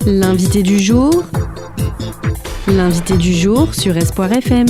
L'invité du jour. L'invité du jour sur Espoir FM.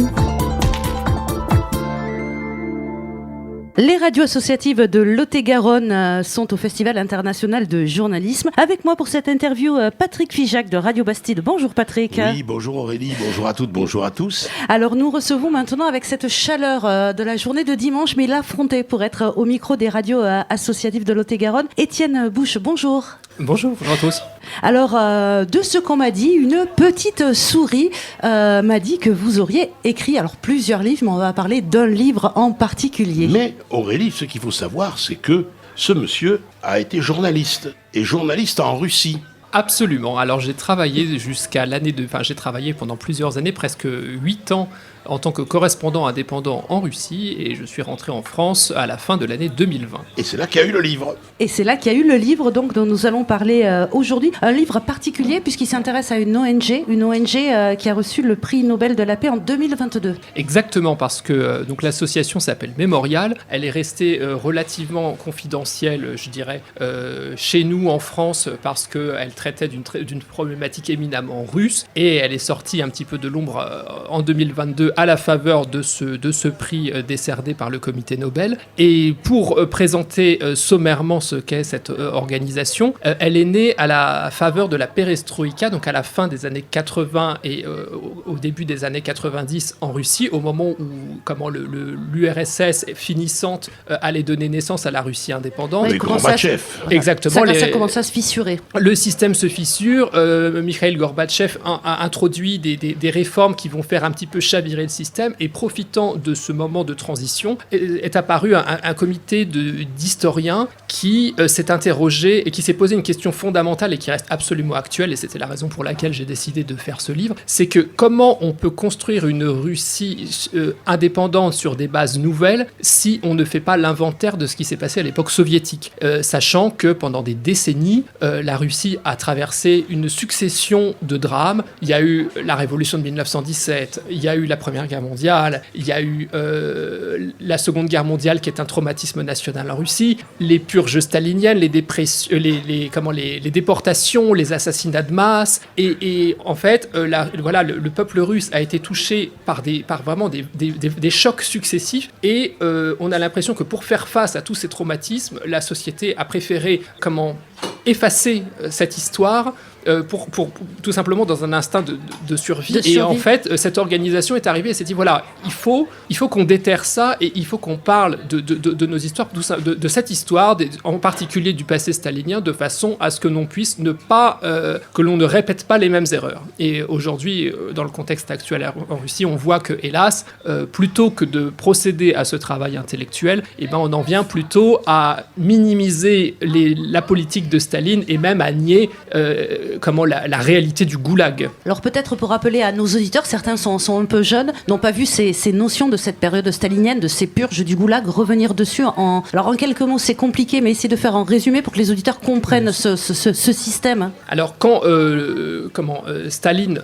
Les radios associatives de Lot-et-Garonne sont au Festival international de journalisme. Avec moi pour cette interview, Patrick Figeac de Radio Bastide. Bonjour Patrick. Oui, bonjour Aurélie, bonjour à toutes, bonjour à tous. Alors nous recevons maintenant avec cette chaleur de la journée de dimanche, mais l'affronter pour être au micro des radios associatives de Lot-et-Garonne. Étienne Bouche, bonjour. Bonjour à tous. Alors, de ce qu'on m'a dit, une petite souris m'a dit que vous auriez écrit plusieurs livres, mais on va parler d'un livre en particulier. Mais Aurélie, ce qu'il faut savoir, c'est que ce monsieur a été journaliste, et journaliste en Russie. Absolument. Alors j'ai travaillé j'ai travaillé pendant plusieurs années, presque 8 ans, en tant que correspondant indépendant en Russie, et je suis rentré en France à la fin de l'année 2020. Et c'est là qu'il y a eu le livre. Et c'est là qu'il y a eu le livre donc, dont nous allons parler aujourd'hui. Un livre particulier puisqu'il s'intéresse à une ONG qui a reçu le prix Nobel de la paix en 2022. Exactement, parce que donc, l'association s'appelle Mémorial. Elle est restée relativement confidentielle, je dirais, chez nous en France, parce qu'elle traitait d'une problématique éminemment russe, et elle est sortie un petit peu de l'ombre en 2022 à la faveur de ce prix décerné par le comité Nobel. Et pour présenter sommairement ce qu'est cette organisation, elle est née à la faveur de la perestroïka, donc à la fin des années 80 et au début des années 90 en Russie, au moment où l'URSS finissante allait donner naissance à la Russie indépendante. Oui, Gorbatchev. Exactement. Ça commence à se fissurer. Le système se fissure. Mikhail Gorbatchev a introduit des réformes qui vont faire un petit peu chavirer le système, et profitant de ce moment de transition, est apparu un comité d'historiens qui s'est interrogé et qui s'est posé une question fondamentale et qui reste absolument actuelle, et c'était la raison pour laquelle j'ai décidé de faire ce livre. C'est que comment on peut construire une Russie indépendante sur des bases nouvelles si on ne fait pas l'inventaire de ce qui s'est passé à l'époque soviétique, sachant que pendant des décennies, la Russie a traversé une succession de drames. Il y a eu la révolution de 1917, il y a eu la Première Guerre mondiale, il y a eu la Seconde Guerre mondiale qui est un traumatisme national en Russie, les purges staliniennes, les déportations, les assassinats de masse, et en fait, le peuple russe a été touché par vraiment des chocs successifs, et on a l'impression que pour faire face à tous ces traumatismes, la société a préféré effacer cette histoire pour tout simplement dans un instinct de survie. Et en fait, cette organisation est arrivée et s'est dit, voilà, il faut qu'on déterre ça, et il faut qu'on parle de nos histoires, de cette histoire, en particulier du passé stalinien, de façon à ce que l'on puisse que l'on ne répète pas les mêmes erreurs. Et aujourd'hui, dans le contexte actuel en Russie, on voit que, hélas, plutôt que de procéder à ce travail intellectuel, on en vient plutôt à minimiser la politique de Staline, et même à nier la réalité du goulag. Alors peut-être pour rappeler à nos auditeurs, certains sont un peu jeunes, n'ont pas vu ces notions de cette période stalinienne, de ces purges du goulag, revenir dessus Alors en quelques mots, c'est compliqué, mais essayez de faire un résumé pour que les auditeurs comprennent ce système. Alors quand Staline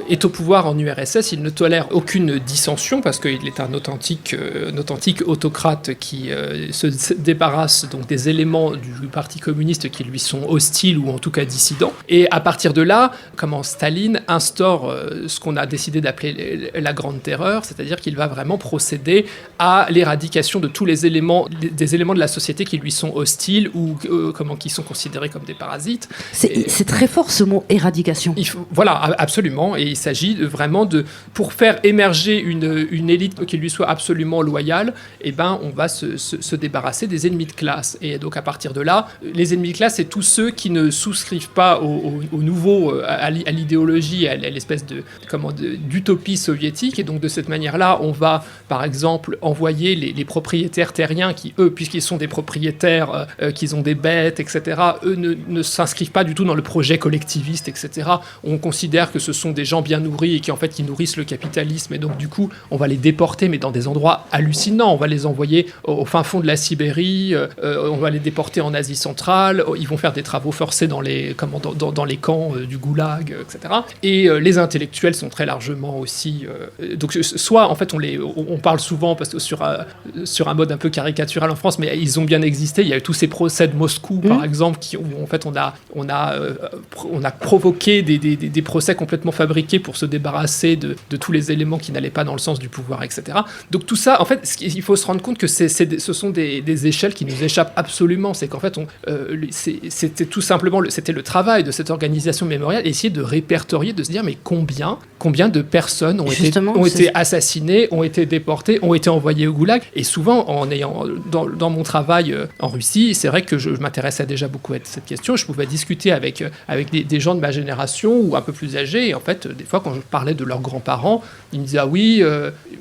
est au pouvoir en URSS, il ne tolère aucune dissension, parce qu'il est un authentique autocrate qui se débarrasse donc des éléments du Parti communiste qui lui sont hostiles, ou en tout cas dissidents. Et à partir de là, Staline instaure ce qu'on a décidé d'appeler la Grande Terreur, c'est-à-dire qu'il va vraiment procéder à l'éradication de tous des éléments de la société qui lui sont hostiles, ou qui sont considérés comme des parasites. C'est très fort ce mot éradication. Voilà, absolument. Et il s'agit vraiment pour faire émerger une élite qui lui soit absolument loyale, on va se débarrasser des ennemis de classe. Et donc à partir de là, les ennemis de classe, c'est tous ceux qui ne souscrivent pas au nouveau, à l'idéologie, à l'espèce d'utopie soviétique. Et donc de cette manière-là, on va par exemple envoyer les propriétaires terriens qui, eux, puisqu'ils sont des propriétaires, qu'ils ont des bêtes, etc., eux ne s'inscrivent pas du tout dans le projet collectiviste, etc. On considère que ce sont des gens bien nourris et qui nourrissent le capitalisme, et donc du coup on va les déporter, mais dans des endroits hallucinants. On va les envoyer au fin fond de la Sibérie, on va les déporter en Asie centrale, ils vont faire des travaux forcés dans dans les camps du goulag, etc. Et les intellectuels sont très largement aussi... donc soit, en fait, on parle souvent parce que sur un mode un peu caricatural en France, mais ils ont bien existé. Il y a eu tous ces procès de Moscou, par exemple, où en fait on a provoqué des procès complètement fabriqués pour se débarrasser de tous les éléments qui n'allaient pas dans le sens du pouvoir, etc. Donc tout ça, en fait, il faut se rendre compte que ce sont des échelles qui nous échappent absolument. C'est qu'en fait, c'était tout simplement c'était le travail de cette organisation mémoriale, essayer de répertorier, de se dire mais combien de personnes ont été assassinées, ont été déportées, ont été envoyées au goulag. Et souvent, dans mon travail en Russie, c'est vrai que je m'intéressais déjà beaucoup à cette question. Je pouvais discuter avec des gens de ma génération ou un peu plus âgés. Et en fait, des fois, quand je parlais de leurs grands-parents, ils me disaient « Ah oui,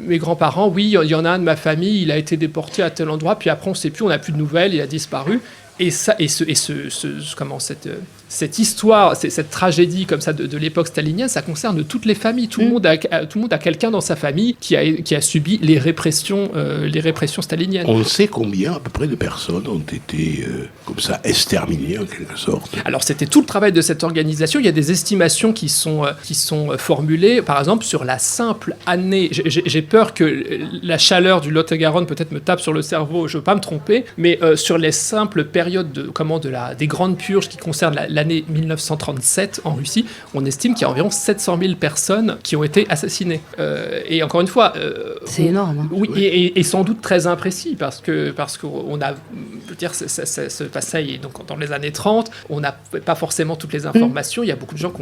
mes grands-parents, oui, il y en a un de ma famille, il a été déporté à tel endroit, puis après, on ne sait plus, on n'a plus de nouvelles, il a disparu. » Et cette histoire, cette tragédie comme ça de l'époque stalinienne, ça concerne toutes les familles. Tout le monde a quelqu'un dans sa famille qui a subi les répressions staliniennes. On sait combien à peu près de personnes ont été comme ça exterminées en quelque sorte. Alors c'était tout le travail de cette organisation. Il y a des estimations qui sont formulées, par exemple sur la simple année. J'ai peur que la chaleur du Lot-et-Garonne peut-être me tape sur le cerveau. Je ne veux pas me tromper, mais sur les simples périodes des grandes purges qui concernent l'année 1937 en Russie, on estime qu'il y a environ 700 000 personnes qui ont été assassinées. Et encore une fois... c'est énorme. Hein. Oui, et sans doute très imprécis, parce qu'on a... Je veux dire, ce passage, donc dans les années 30, on n'a pas forcément toutes les informations, il y a beaucoup de gens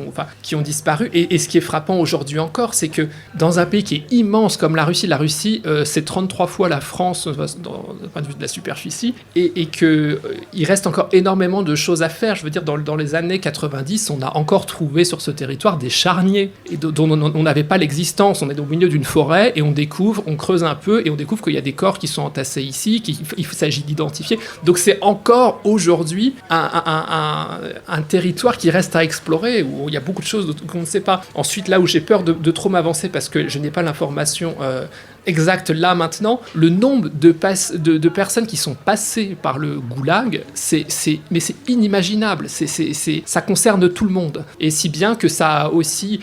qui ont disparu, et ce qui est frappant aujourd'hui encore, c'est que dans un pays qui est immense comme la Russie, c'est 33 fois la France dans le point de vue de la superficie, et qu'il reste encore énormément de choses à faire. Je veux dire, dans les années 90, on a encore trouvé sur ce territoire des charniers et dont on n'avait pas l'existence. On est au milieu d'une forêt et on creuse un peu et on découvre qu'il y a des corps qui sont entassés ici, qu'il s'agit d'identifier. Donc c'est encore aujourd'hui un territoire qui reste à explorer, où il y a beaucoup de choses qu'on ne sait pas. Ensuite, là où j'ai peur de trop m'avancer parce que je n'ai pas l'information exact là maintenant, le nombre de personnes qui sont passées par le goulag, c'est inimaginable. Ça concerne tout le monde. Et si bien que ça a aussi,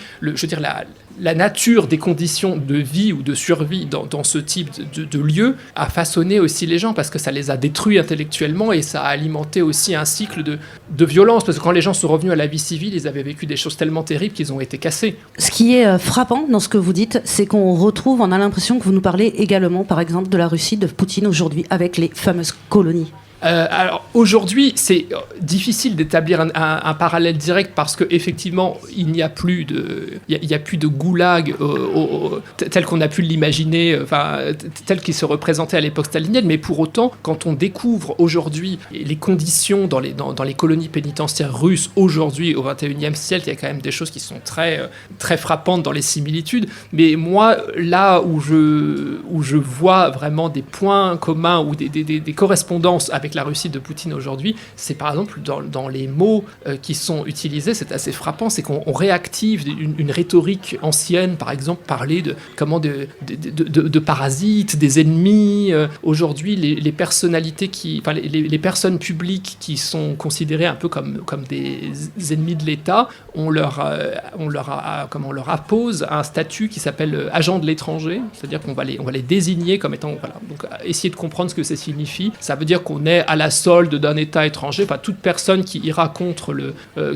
la nature des conditions de vie ou de survie dans ce type de lieu a façonné aussi les gens, parce que ça les a détruits intellectuellement et ça a alimenté aussi un cycle de violence, parce que quand les gens sont revenus à la vie civile, ils avaient vécu des choses tellement terribles qu'ils ont été cassés. Ce qui est frappant dans ce que vous dites, c'est qu'on retrouve, on a l'impression que vous nous parlez également, par exemple, de la Russie de Poutine aujourd'hui, avec les fameuses colonies. Alors aujourd'hui, c'est difficile d'établir un parallèle direct parce que effectivement, il n'y a plus de goulag tel qu'on a pu l'imaginer, tel qu'il se représentait à l'époque stalinienne. Mais pour autant, quand on découvre aujourd'hui les conditions dans les colonies pénitentiaires russes aujourd'hui au XXIe siècle, il y a quand même des choses qui sont très très frappantes dans les similitudes. Mais moi, là où je vois vraiment des points communs ou des correspondances avec la Russie de Poutine aujourd'hui, c'est par exemple dans les mots qui sont utilisés, c'est assez frappant, c'est qu'on réactive une rhétorique ancienne, par exemple parler de parasites, des ennemis. Aujourd'hui, les personnalités les personnes publiques qui sont considérées un peu comme des ennemis de l'État, on leur appose un statut qui s'appelle agent de l'étranger, c'est-à-dire qu'on va les désigner comme étant, voilà. Donc essayer de comprendre ce que ça signifie. Ça veut dire qu'on est à la solde d'un État étranger, toute personne qui ira contre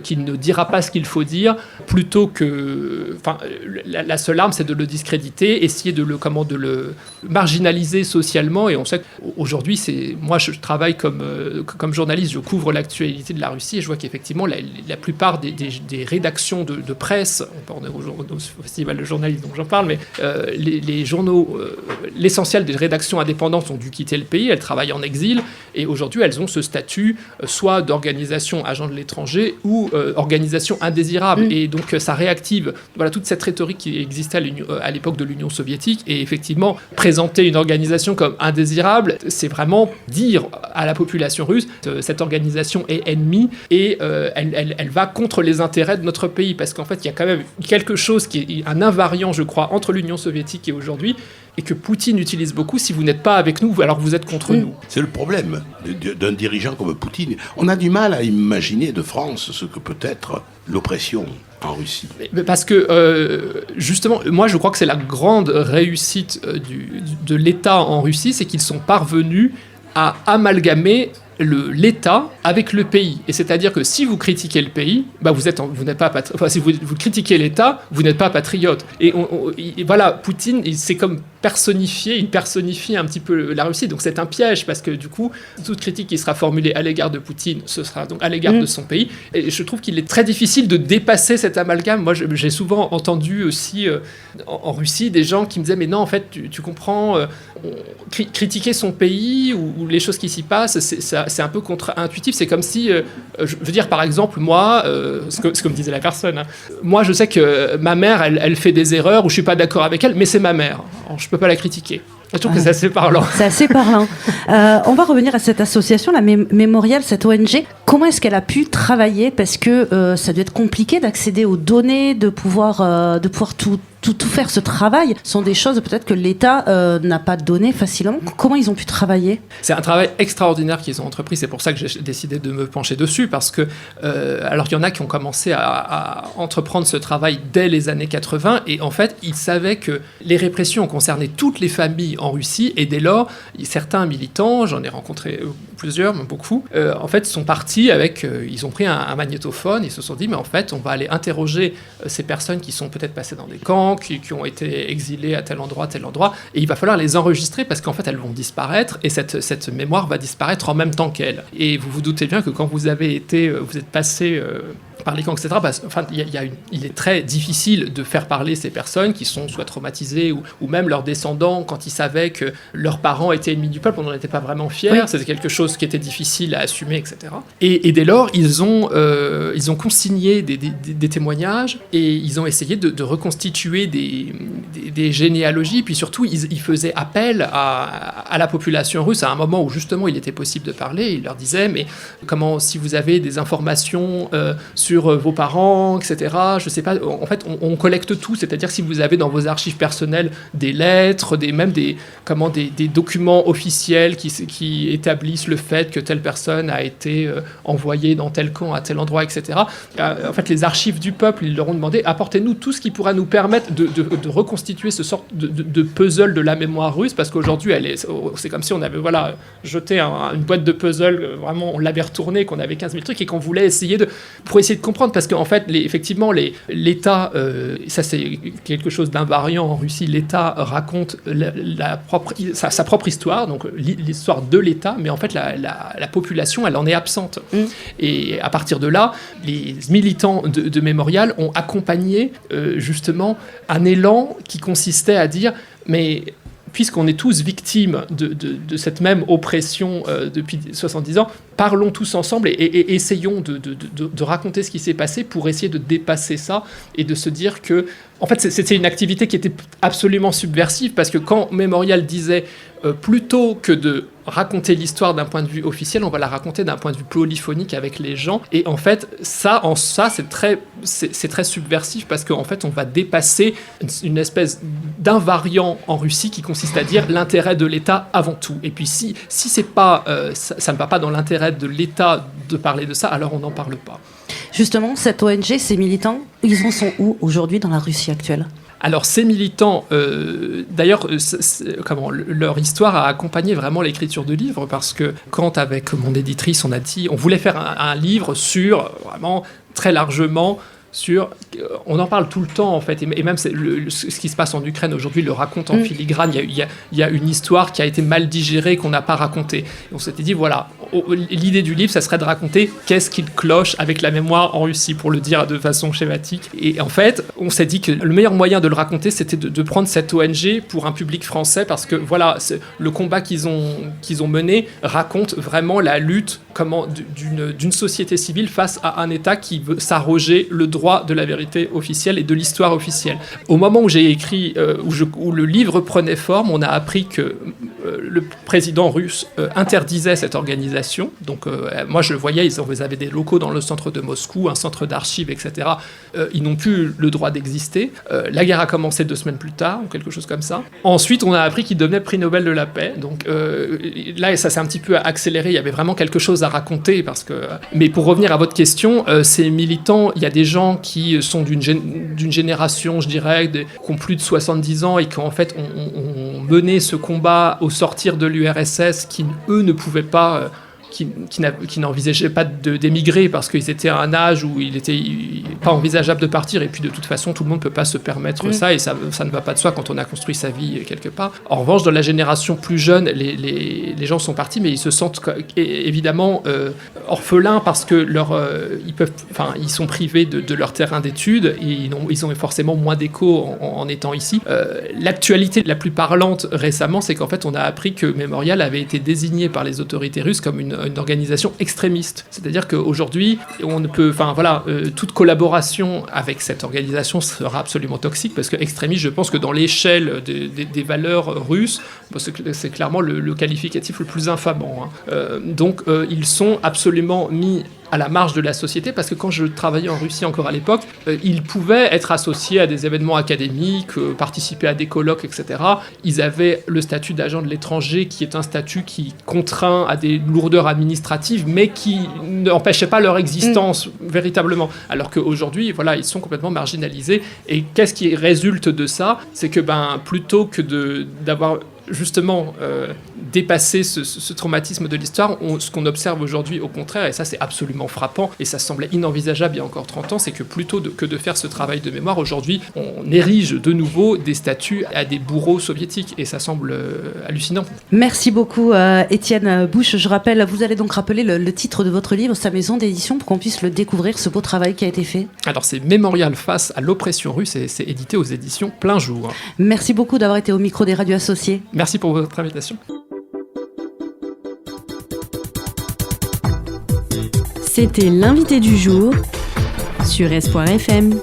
qui ne dira pas ce qu'il faut dire, plutôt que, la seule arme c'est de le discréditer, essayer de le marginaliser socialement. Et on sait qu'aujourd'hui, moi je travaille comme journaliste, je couvre l'actualité de la Russie et je vois qu'effectivement la plupart des rédactions de presse, on est au festival de journalisme dont j'en parle, mais les journaux, l'essentiel des rédactions indépendantes ont dû quitter le pays, elles travaillent en exil, et aujourd'hui elles ont ce statut soit d'organisation agent de l'étranger ou organisation indésirable. Et donc ça réactive toute cette rhétorique qui existait à l'époque de l'Union soviétique. Et effectivement, présenter une organisation comme indésirable, c'est vraiment dire à la population russe cette organisation est ennemie et elle va contre les intérêts de notre pays, parce qu'en fait il y a quand même quelque chose qui est un invariant, je crois, entre l'Union soviétique et aujourd'hui, et que Poutine utilise beaucoup. Si vous n'êtes pas avec nous, alors vous êtes contre nous. C'est le problème d'un dirigeant comme Poutine. On a du mal à imaginer de France ce que peut être l'oppression en Russie. Mais parce que, justement, moi je crois que c'est la grande réussite de l'État en Russie, c'est qu'ils sont parvenus à amalgamer l'État avec le pays. Et c'est-à-dire que si vous critiquez le pays, bah vous n'êtes pas si vous critiquez l'État, vous n'êtes pas patriote. Et voilà, Poutine, il personnifie un petit peu la Russie. Donc c'est un piège, parce que du coup, toute critique qui sera formulée à l'égard de Poutine, ce sera donc à l'égard de son pays. Et je trouve qu'il est très difficile de dépasser cet amalgame. Moi, j'ai souvent entendu aussi en Russie des gens qui me disaient, mais non, en fait, tu comprends, critiquer son pays ou les choses qui s'y passent, c'est un peu contre-intuitif. C'est comme si, je veux dire, par exemple, moi, ce que me disait la personne, hein, moi, je sais que ma mère, elle fait des erreurs où je suis pas d'accord avec elle, mais c'est ma mère. Alors, je peux pas la critiquer. Je trouve que c'est assez parlant. C'est assez parlant. On va revenir à cette association, la Mémorial, cette ONG. Comment est-ce qu'elle a pu travailler ? Parce que ça doit être compliqué d'accéder aux données, de pouvoir tout faire. Ce travail sont des choses peut-être que l'État n'a pas données facilement. Comment ils ont pu travailler ? C'est un travail extraordinaire qu'ils ont entrepris. C'est pour ça que j'ai décidé de me pencher dessus, parce que alors il y en a qui ont commencé à entreprendre ce travail dès les années 80, et en fait ils savaient que les répressions ont concerné toutes les familles en Russie, et dès lors certains militants, j'en ai rencontré plusieurs, beaucoup, en fait sont partis avec, ils ont pris un magnétophone, ils se sont dit mais en fait on va aller interroger ces personnes qui sont peut-être passées dans des camps, qui ont été exilées à tel endroit, et il va falloir les enregistrer, parce qu'en fait elles vont disparaître, et cette mémoire va disparaître en même temps qu'elles. Et vous vous doutez bien que quand vous êtes passé par les camps, etc., il est très difficile de faire parler ces personnes qui sont soit traumatisées, ou même leurs descendants, quand ils savaient que leurs parents étaient ennemis du peuple, on n'en était pas vraiment fiers, oui. C'était quelque chose qui était difficile à assumer, etc. Et dès lors, ils ont consigné des témoignages, et ils ont essayé de reconstituer des généalogies, puis surtout, ils faisaient appel à la population russe à un moment où justement il était possible de parler. Ils leur disaient, mais comment, si vous avez des informations sur vos parents, etc., je sais pas, en fait on collecte tout, c'est-à-dire si vous avez dans vos archives personnelles des lettres, même des documents officiels qui établissent le fait que telle personne a été envoyée dans tel camp à tel endroit, etc. En fait, les archives du peuple, ils leur ont demandé, apportez-nous tout ce qui pourra nous permettre de reconstituer ce sorte de puzzle de la mémoire russe, parce qu'aujourd'hui c'est comme si on avait jeté une boîte de puzzle, vraiment on l'avait retourné, qu'on avait 15 000 trucs, et qu'on voulait essayer pour essayer de comprendre, parce qu'en fait effectivement l'État, ça c'est quelque chose d'invariant en Russie, l'État raconte sa propre histoire, donc l'histoire de l'État, mais en fait la population elle en est absente. Et à partir de là, les militants de Mémorial ont accompagné justement un élan qui consistait à dire, mais puisqu'on est tous victimes de cette même oppression depuis 70 ans, parlons tous ensemble et essayons de raconter ce qui s'est passé pour essayer de dépasser ça et de se dire que, en fait, c'était une activité qui était absolument subversive, parce que quand Mémorial disait plutôt que de raconter l'histoire d'un point de vue officiel, on va la raconter d'un point de vue polyphonique avec les gens, et en fait ça c'est très subversif, parce qu'en fait on va dépasser une espèce d'invariant en Russie qui consiste à dire l'intérêt de l'État avant tout, et puis si c'est pas ça ne va pas dans l'intérêt de l'État de parler de ça, alors on n'en parle pas. Justement, cette ONG, ces militants, ils en sont où aujourd'hui dans la Russie actuelle ? Alors ces militants, d'ailleurs, leur histoire a accompagné vraiment l'écriture de livres, parce que quand avec mon éditrice on voulait faire un livre sur, vraiment très largement, on en parle tout le temps en fait, et même ce qui se passe en Ukraine aujourd'hui le raconte en filigrane. Il y a une histoire qui a été mal digérée, qu'on n'a pas racontée. Et on s'était dit voilà, l'idée du livre ça serait de raconter qu'est-ce qu'il cloche avec la mémoire en Russie, pour le dire de façon schématique. Et en fait on s'est dit que le meilleur moyen de le raconter c'était de prendre cette ONG pour un public français, parce que voilà, le combat qu'ils ont mené raconte vraiment la lutte d'une société civile face à un État qui veut s'arroger le droit de la vérité officielle et de l'histoire officielle. Au moment où j'ai écrit, où le livre prenait forme, on a appris que le président russe interdisait cette organisation organisation. Donc moi je le voyais, ils avaient des locaux dans le centre de Moscou, un centre d'archives, etc. Ils n'ont plus le droit d'exister. La guerre a commencé 2 semaines plus tard, ou quelque chose comme ça. Ensuite, on a appris qu'ils devenaient prix Nobel de la paix. Donc là, ça s'est un petit peu accéléré. Il y avait vraiment quelque chose à raconter. Mais pour revenir à votre question, ces militants, il y a des gens qui sont d'une génération, je dirais, qui ont plus de 70 ans et qui en fait ont mené ce combat au sortir de l'URSS, qui eux ne pouvaient pas... qui n'envisageaient pas d'émigrer parce qu'ils étaient à un âge où il était pas envisageable de partir, et puis de toute façon tout le monde ne peut pas se permettre ça, et ça ne va pas de soi quand on a construit sa vie quelque part. En revanche, dans la génération plus jeune, les gens sont partis, mais ils se sentent évidemment orphelins parce que ils sont privés de leur terrain d'études, et ils ont forcément moins d'écho en étant ici. L'actualité la plus parlante récemment, c'est qu'en fait on a appris que Memorial avait été désigné par les autorités russes comme une organisation extrémiste. C'est-à-dire qu'aujourd'hui, on ne peut, toute collaboration avec cette organisation sera absolument toxique, parce que extrémiste, je pense que dans l'échelle des valeurs russes, c'est clairement le qualificatif le plus infamant. Donc, ils sont absolument mis à la marge de la société, parce que quand je travaillais en Russie encore à l'époque, ils pouvaient être associés à des événements académiques, participer à des colloques, etc. Ils avaient le statut d'agent de l'étranger, qui est un statut qui contraint à des lourdeurs administratives, mais qui n'empêchait pas leur existence véritablement. Alors qu'aujourd'hui, ils sont complètement marginalisés. Et qu'est-ce qui résulte de ça ? C'est que plutôt que d'avoir justement dépasser ce traumatisme de l'histoire, ce qu'on observe aujourd'hui au contraire, et ça c'est absolument frappant, et ça semblait inenvisageable il y a encore 30 ans, c'est que plutôt que de faire ce travail de mémoire, aujourd'hui on érige de nouveau des statues à des bourreaux soviétiques, et ça semble hallucinant. Merci beaucoup Étienne Bouche. Je rappelle, vous allez donc rappeler le titre de votre livre, sa maison d'édition, pour qu'on puisse le découvrir, ce beau travail qui a été fait. Alors c'est Memorial face à l'oppression russe, et c'est édité aux éditions Plein Jour. Merci beaucoup d'avoir été au micro des radios associées. Merci pour votre invitation. C'était l'invité du jour sur Espoir FM.